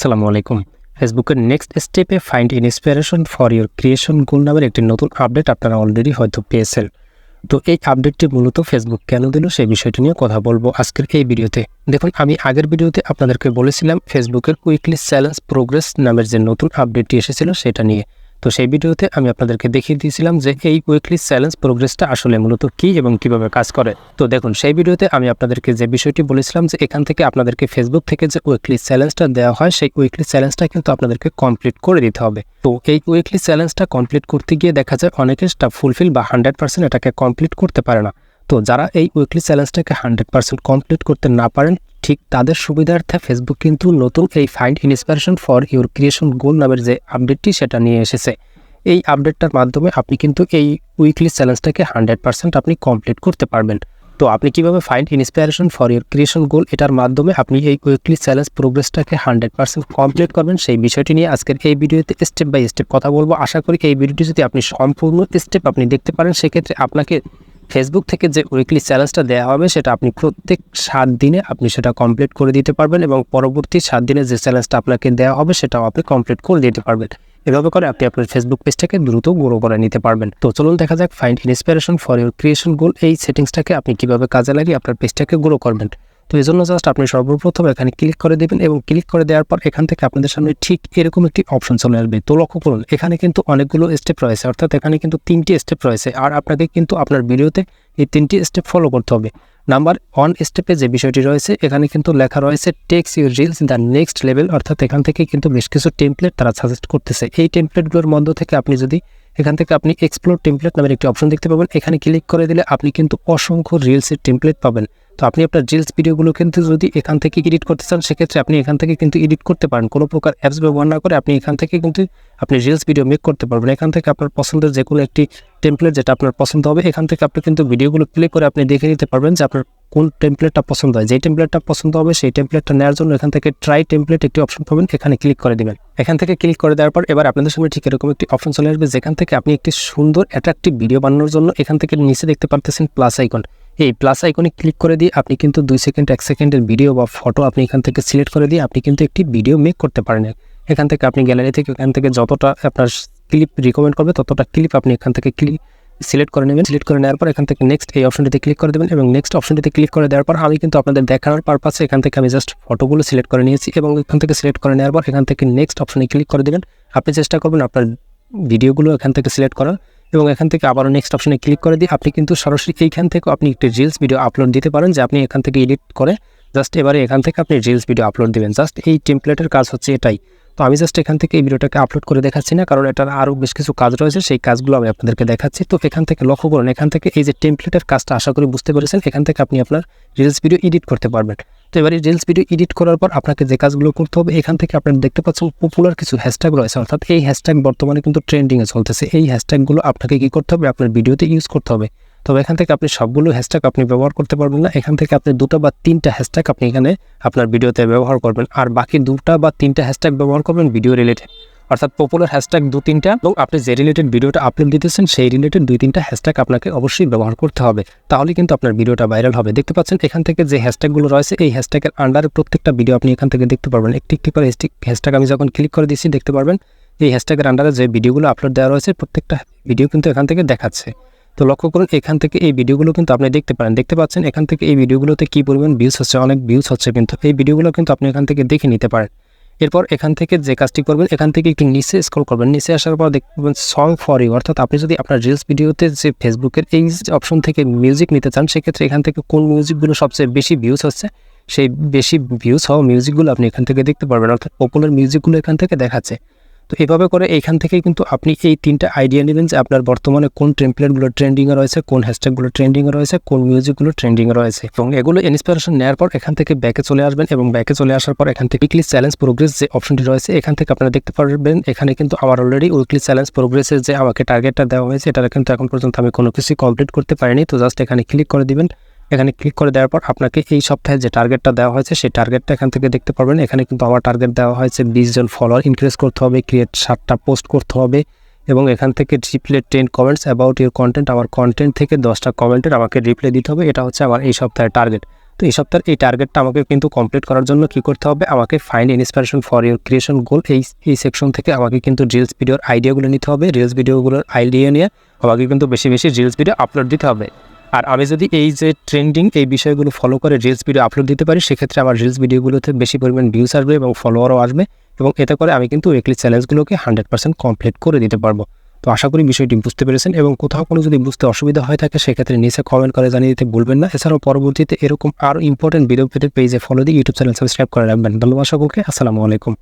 আসসালামু আলাইকুম। ফেসবুকের নেক্সট স্টেপে find inspiration for your creation goal নামের একটি নতুন আপডেট আপনারা অলরেডি হয়তো পেয়েছেন। তো এই আপডেটটি মূলত ফেসবুক কেন দিল সেই বিষয়টি নিয়ে কথা বলবো আজকের এই ভিডিওতে। দেখুন, আমি আগের ভিডিওতে আপনাদেরকে বলেছিলাম ফেসবুকের উইকলি চ্যালেঞ্জ প্রোগ্রেস নামের যে নতুন আপডেটটি এসেছিল সেটা নিয়ে। তো সেই ভিডিওতে আমি আপনাদেরকে দেখিয়ে দিয়েছিলাম যে এই উইকলি চ্যালেঞ্জ প্রোগ্রেসটা আসলে মূলত কী এবং কিভাবে কাজ করে। তো দেখুন, সেই ভিডিওতে আমি আপনাদেরকে যে বিষয়টি বলেছিলাম যে এখান থেকে আপনাদেরকে ফেসবুক থেকে যে উইকলি চ্যালেঞ্জটা দেওয়া হয় সেই উইকলি চ্যালেঞ্জটা কিন্তু আপনাদেরকে কমপ্লিট করে দিতে হবে। তো এই উইকলি চ্যালেঞ্জটা কমপ্লিট করতে গিয়ে দেখা যায় অনেকে সেটা ফুলফিল বা 100% এটাকে কমপ্লিট করতে পারে না। তো যারা এই উইকলি চ্যালেঞ্জটাকে 100% কমপ্লিট করতে না পারেন, ঠিক তাদের সুবিধার্থে ফেসবুক কিন্তু নতুন এই find inspiration for your creation goal নামের যে আপডেটটি সেটা নিয়ে এসেছে। এই আপডেটটার মাধ্যমে আপনি কিন্তু এই উইকলি চ্যালেঞ্জটাকে 100% আপনি কমপ্লিট করতে পারবেন। তো আপনি কিভাবে find inspiration for your creation goal এটার মাধ্যমে আপনি এই উইকলি চ্যালেঞ্জ প্রোগ্রেসটাকে 100% কমপ্লিট করবেন সেই বিষয়টি নিয়ে আজকের এই ভিডিওতে স্টেপ বাই স্টেপ কথা বলবো। আশা করি এই ভিডিওটি যদি আপনি সম্পূর্ণ স্টেপ আপনি দেখতে পারেন, সেক্ষেত্রে আপনাকে ফেসবুক থেকে যে উইকলি চ্যালেঞ্জটা দেওয়া হবে সেটা আপনি প্রত্যেক 7 দিনে আপনি সেটা কমপ্লিট করে দিতে পারবেন এবং পরবর্তী 7 দিনে যে চ্যালেঞ্জটা আপনাকে দেওয়া হবে সেটাও আপনি কমপ্লিট করে দিতে পারবেন। এভাবে করে আপনি আপনার ফেসবুক পেজটাকে দ্রুত গ্রো করে নিতে পারবেন। তো চলুন দেখা যাক find inspiration for your creation goal এই সেটিংসটাকে আপনি কিভাবে কাজে লাগিয়ে আপনার পেজটাকে গ্রো করবেন। তো এই জন্য জাস্ট আপনি সর্বপ্রথম এখানে ক্লিক করে দেবেন এবং ক্লিক করে দেওয়ার পর এখান থেকে আপনাদের সামনে ঠিক এরকম একটি অপশন চলে আসবে। তো লক্ষ্য করুন, এখানে কিন্তু অনেকগুলো স্টেপ রয়েছে, অর্থাৎ এখানে কিন্তু 3টি স্টেপ রয়েছে আর আপনাকে কিন্তু আপনার ভিডিওতে এই 3টি স্টেপ ফলো করতে হবে। নাম্বার 1 স্টেপে যে বিষয়টি রয়েছে এখানে কিন্তু লেখা রয়েছে takes your reels the next level, অর্থাৎ এখান থেকে কিন্তু বেশ কিছু টেমপ্লেট তারা সাজেস্ট করতেছে। এই টেমপ্লেটগুলোর মধ্য থেকে আপনি যদি এখান থেকে আপনি এক্সপ্লোর টেমপ্লেট নামের একটি অপশন দেখতে পাবেন, এখানে ক্লিক করে দিলে আপনি কিন্তু অসংখ্য রিলসের টেমপ্লেট পাবেন। তো আপনি আপনার রিলস ভিডিওগুলো কিন্তু যদি এখান থেকে এডিট করতে চান সেক্ষেত্রে আপনি এখান থেকে কিন্তু এডিট করতে পারেন। কোনো প্রকার অ্যাপস ব্যবহার না করে আপনি এখান থেকে কিন্তু আপনি রিলস ভিডিও মেক করতে পারবেন। এখান থেকে আপনার পছন্দের যে কোনো একটি টেমপ্লেট যেটা আপনার পছন্দ হবে এখান থেকে আপনি কিন্তু ভিডিওগুলো প্লে করে আপনি দেখে নিতে পারবেন যে আপনার কোন টেমপ্লেটটা পছন্দ হয়। যেই টেমপ্লেটটা পছন্দ হবে সেই টেমপ্লেটটা নেওয়ার জন্য এখান থেকে ট্রাই টেমপ্লেট একটি অপশন পাবেন, এখানে ক্লিক করে দেবেন। এখান থেকে ক্লিক করে দেওয়ার পর এবার আপনাদের সামনে ঠিক এরকম একটি অপশন চলে আসবে যেখান থেকে আপনি একটি সুন্দর অ্যাট্রাকটিভ ভিডিও বানানোর জন্য এখান থেকে নিচে দেখতে পারতেছেন প্লাস আইকন। এই প্লাস আইকনে ক্লিক করে দিয়ে আপনি কিন্তু 2 সেকেন্ড 1 সেকেন্ডের ভিডিও বা ফটো আপনি এখান থেকে সিলেক্ট করে দিয়ে আপনি কিন্তু একটি ভিডিও মেক করতে পারেন। এখান থেকে আপনি গ্যালারি থেকে এখান থেকে যতটা আপনার ক্লিপ রিকমেন্ড করবে ততটা ক্লিপ আপনি এখান থেকে সিলেক্ট করে নেবেন। সিলেক্ট করে নেওয়ার পর এখান থেকে নেক্সট এই অপশনটিতে ক্লিক করে দেবেন এবং নেক্সট অপশনটিতে ক্লিক করে দেওয়ার পর আমি কিন্তু আপনাদের দেখানোর পারপাসে এখান থেকে আমি জাস্ট ফটোগুলো সিলেক্ট করে নিয়েছি এবং এখান থেকে সিলেক্ট করে নেওয়ার পর এখান থেকে নেক্সট অপশনে ক্লিক করে দেবেন। আপনি চেষ্টা করবেন আপনার ভিডিওগুলো এখান থেকে সিলেক্ট করার এবং এখান থেকে আবারও নেক্সট অপশনে ক্লিক করে দিয়ে আপনি কিন্তু সরাসরি এইখান থেকে আপনি একটি রিলস ভিডিও আপলোড দিতে পারেন যে আপনি এখান থেকে এডিট করে জাস্ট এবারে এখান থেকে আপনি রিলস ভিডিও আপলোড দিবেন। জাস্ট এই টেমপ্লেটের কাজ হচ্ছে এটাই। তো আমি জাস্ট এখান থেকে এই ভিডিওটাকে আপলোড করে দেখাচ্ছি না, কারণ এটার আরও বেশ কিছু কাজ রয়েছে, সেই কাজগুলো আমি আপনাদেরকে দেখাচ্ছি। তো এখান থেকে লক্ষ্য করুন, এখান থেকে এই যে টেমপ্লেটের কাজটা আশা করি বুঝতে পেরেছেন, এখান থেকে আপনি আপনার রিলস ভিডিও এডিট করতে পারবেন। তো এবার এই রিলস ভিডিও এডিট করার পর আপনাকে যে কাজগুলো করতে হবে এখান থেকে আপনারা দেখতে পাচ্ছেন পপুলার কিছু হ্যাশট্যাগ রয়েছে, অর্থাৎ এই হ্যাশট্যাগ বর্তমানে কিন্তু ট্রেন্ডিংয়ে চলতেছে। এই হ্যাশট্যাগুলো আপনাকে কী করতে হবে, আপনার ভিডিওতে ইউজ করতে হবে। তবে এখান থেকে আপনি সবগুলো হ্যাশট্যাগ আপনি ব্যবহার করতে পারবেন না, এখান থেকে আপনি 2টা বা 3টা হ্যাশট্যাগ আপনি এখানে আপনার ভিডিওতে ব্যবহার করবেন আর বাকি 2টা বা 3টা হ্যাশট্যাগ ব্যবহার করবেন ভিডিও রিলেটেড, অর্থাৎ পপুলার হ্যাশট্যাগ 2-3টা এবং আপনি যে রিলেটেড ভিডিওটা আপলোড দিতেছেন সেই রিলেটেড 2-3টা হ্যাশট্যাগ আপনাকে অবশ্যই ব্যবহার করতে হবে, তাহলে কিন্তু আপনার ভিডিওটা ভাইরাল হবে। দেখতে পাচ্ছেন এখান থেকে যে হ্যাশট্যাগুলো রয়েছে এই হ্যাশট্যাগের আন্ডারে প্রত্যেকটা ভিডিও আপনি এখান থেকে দেখতে পারবেন। একটি করে হ্যাশট্যাগ আমি যখন ক্লিক করে দিচ্ছি দেখতে পারবেন এই হ্যাশট্যাগের আন্ডারে যে ভিডিওগুলো আপলোড দেওয়া রয়েছে প্রত্যেকটা ভিডিও কিন্তু এখান থেকে দেখাচ্ছে। তো লক্ষ্য করুন এখান থেকে এই ভিডিওগুলো কিন্তু আপনি দেখতে পারেন, দেখতে পাচ্ছেন এখান থেকে এই ভিডিওগুলোতে কী পরিমাণ ভিউজ হচ্ছে, অনেক ভিউজ হচ্ছে, কিন্তু এই ভিডিওগুলো কিন্তু আপনি এখান থেকে দেখে নিতে পারেন। এরপর এখান থেকে যে কাজটি করবেন এখান থেকে একটু নিচে স্ক্রল করবেন, নিচে আসার পর দেখবেন সং ফর ইউ, অর্থাৎ আপনি যদি আপনার রিলস ভিডিওতে যে ফেসবুকের এই অপশন থেকে মিউজিক নিতে চান সেক্ষেত্রে এখান থেকে কোন মিউজিকগুলো সবচেয়ে বেশি ভিউজ হচ্ছে সেই বেশি ভিউজ হওয়া মিউজিকগুলো আপনি এখান থেকে দেখতে পারবেন, অর্থাৎ পপুলার মিউজিকগুলো এখান থেকে দেখাচ্ছে। তো এভাবে করে এইখান থেকে কিন্তু আপনি এই 3টা আইডিয়া নেবেন যে আপনার বর্তমানে কোন টেমপ্লেটগুলো ট্রেন্ডিংয়ে রয়েছে, কোন হ্যাশট্যাগুলো ট্রেন্ডিংয়ে রয়েছে, কোন মিউজিকগুলো ট্রেন্ডিংয়ে রয়েছে এবং এগুলো ইন্সপিরেশন নেওয়ার পর এখান থেকে ব্যাকে চলে আসবেন এবং ব্যাকে চলে আসার পর এখান থেকে উইকলি চ্যালেঞ্জ প্রোগ্রেস যে অপশনটি রয়েছে এখান থেকে আপনারা দেখতে পারবেন এখানে কিন্তু আমার অলরেডি উইকলি চ্যালেঞ্জ প্রোগ্রেসের যে আমাকে টার্গেটটা দেওয়া হয়েছে এটা কিন্তু এখন পর্যন্ত আমি কোনো কিছুই কমপ্লিট করতে পারিনি। তো জাস্ট এখানে ক্লিক করে দিবেন। এখানে ক্লিক করে দেওয়ার পর আপনাকে এই সপ্তাহে যে টার্গেটটা দেওয়া হয়েছে সেই টার্গেটটা এখান থেকে দেখতে পারবেন। এখানে কিন্তু আমার টার্গেট দেওয়া হয়েছে 20 জন ফলোয়ার ইনক্রিজ করতে হবে, ক্রিয়েট 7টা পোস্ট করতে হবে এবং এখান থেকে reply 10 comments about your content, আমার কন্টেন্ট থেকে 10টা কমেন্টের আমাকে রিপ্লাই দিতে হবে। এটা হচ্ছে আমার এই সপ্তাহের টার্গেট। তো এই সপ্তাহের এই টার্গেটটা আমাকে কিন্তু কমপ্লিট করার জন্য কী করতে হবে, আমাকে find inspiration for your creation goal এই সেকশন থেকে আমাকে কিন্তু রিলস ভিডিওর আইডিয়াগুলো নিতে হবে। রিলস ভিডিওগুলোর আইডিয়া নিয়ে আমাকে কিন্তু বেশি বেশি রিলস ভিডিও আপলোড দিতে হবে। আর আমি যদি এই যে ট্রেন্ডিং এই বিষয়গুলো ফলো করে রিলস ভিডিও আপলোড দিতে পারি, সেক্ষেত্রে আমার রিলস ভিডিওগুলোতে বেশি পরিমাণ ভিউস আসবে এবং ফলোয়ারও আসবে, এবং এতে করে আমি কিন্তু উইকলি চ্যালেঞ্জগুলোকে 100% কমপ্লিট করে দিতে পারবো। তো আশা করি বিষয়টি বুঝতে পেরেছেন, এবং কোথাও কোনো যদি বুঝতে অসুবিধা হয়ে থাকে সেক্ষেত্রে নিচে কমেন্ট করে জানিয়ে দিতে ভুলবেন না। এছাড়াও পরবর্তীতে এরকম আরও ইম্পর্টেন্ট ভিডিও পেতে পেজে ফলো দিয়ে ইউটিউব চ্যানেল সাবস্ক্রাইব করে রাখবেন। ধন্যবাদ সকলকে। আসসালামু আলাইকুম।